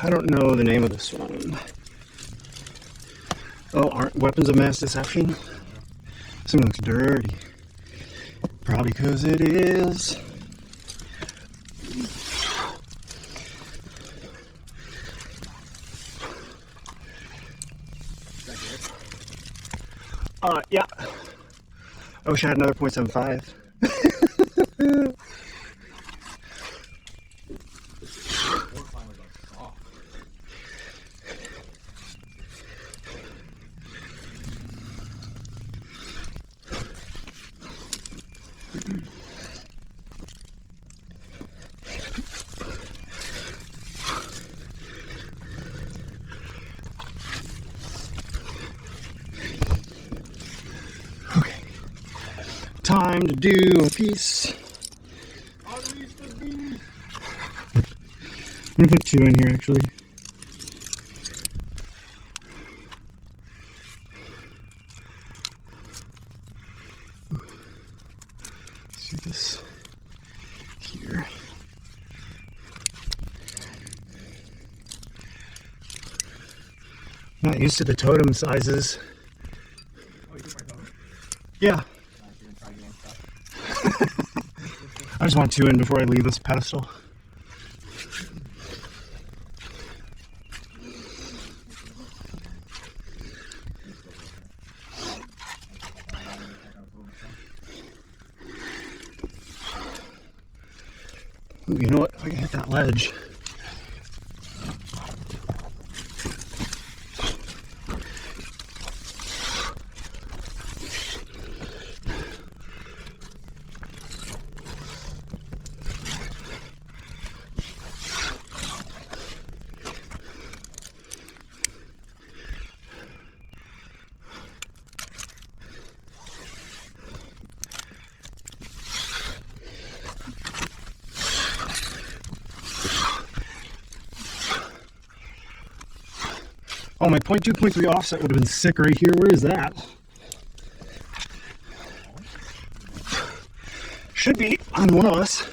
I don't know the name of this one. Oh, aren't weapons of mass deception? This one looks dirty. Probably because it is. Yeah. I wish I had another .75. Time to do a piece. I'm gonna put 2 in here actually. Let's do this here. Not used to the totem sizes. Yeah. I just want 2 in before I leave this pedestal. Ooh, you know what? If I can hit that ledge. Oh, my 0.2, 0.3 offset would have been sick right here. Where is that? Should be on one of us.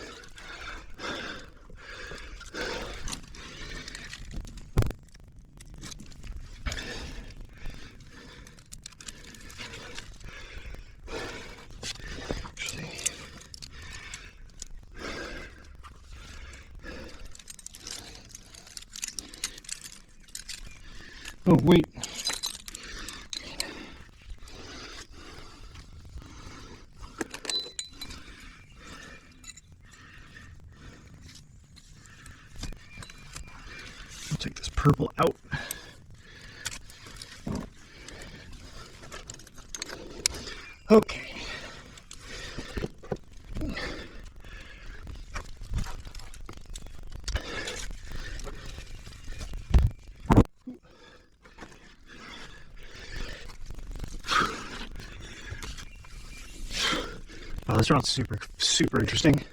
Oh, wait. I'll take this purple out. Okay. Oh, this route's super interesting.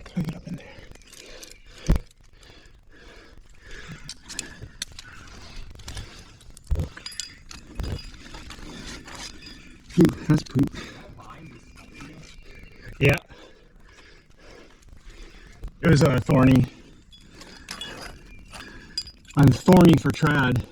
Can I get up in there? Ooh, that's poop. Yeah. It was thorny. I'm thorny for trad.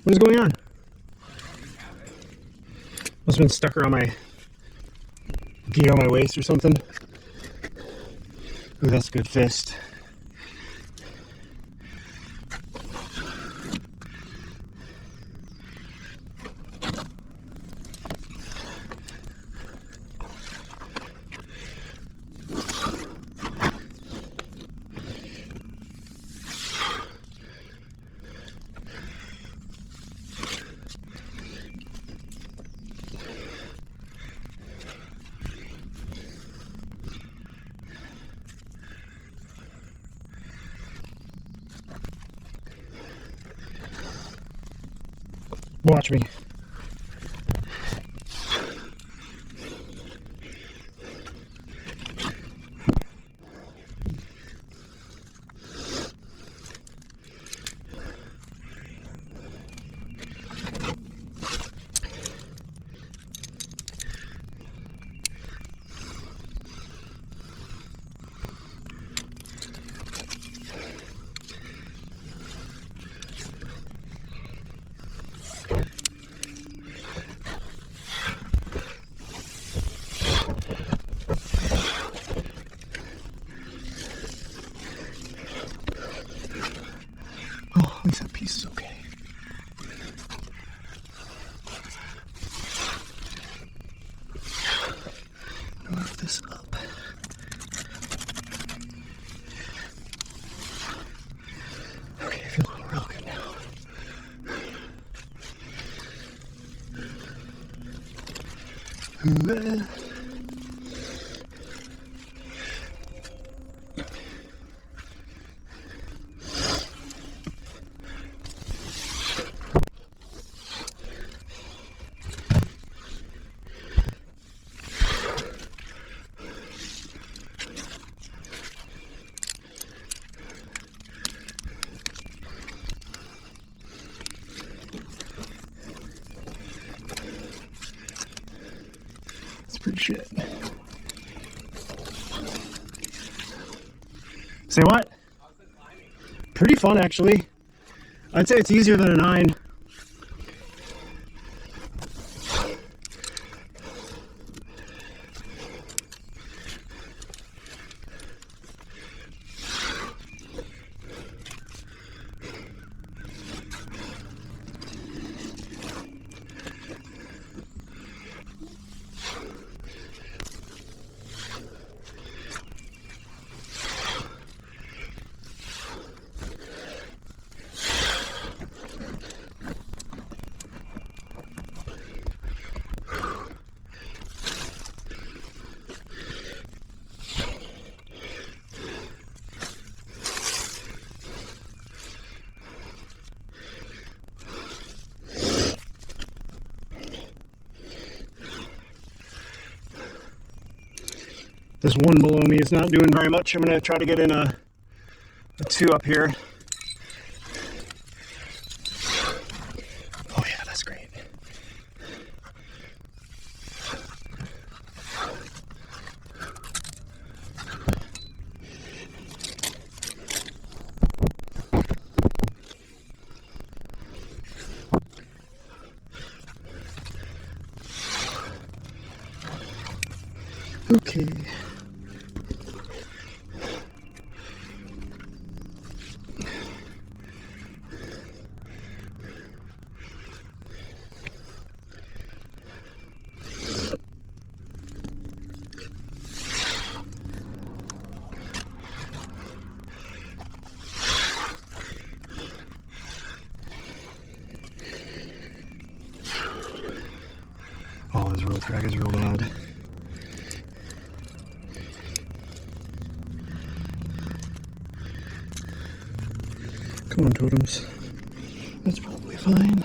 What is going on? Must have been stuck around my gi on my waist or something. Ooh, that's a good fist. Watch me. Oh, at least that piece is okay. Move this up. Okay, I feel real good now. Pretty shit. Say what? Pretty fun, actually. I'd say it's easier than a 9. This one below me is not doing very much. I'm going to try to get in a 2 up here. Oh yeah, that's great. Okay. Oh, this road track is real bad. Come on, totems. That's probably fine.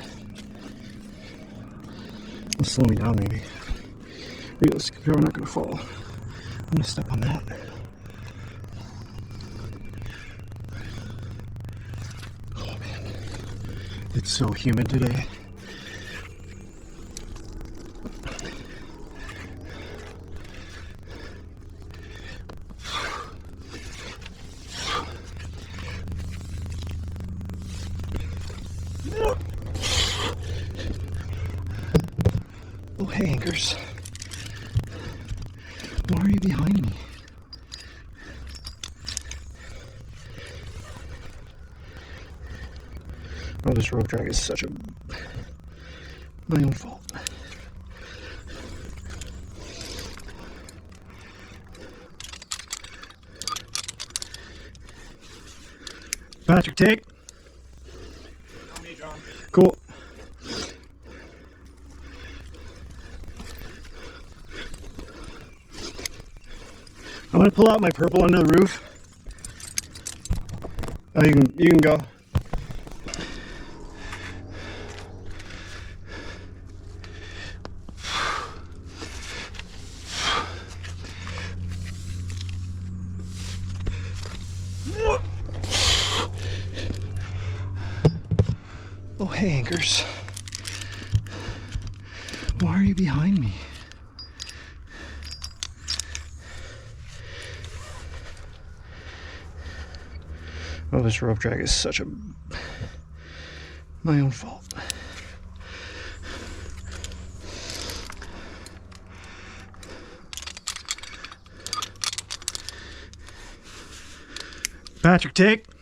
It'll slow me down, maybe. Realistically, we're not going to fall. I'm going to step on that. Oh, man. It's so humid today. Oh, hey, anchors. Why are you behind me? Oh, this rope drag is such a... my own fault. Patrick, take. On me, John. Cool. I'm gonna pull out my purple under the roof. Oh, you can go. hey, anchors. Why are you behind me? Oh, this rope drag is such a... my own fault. Patrick, take.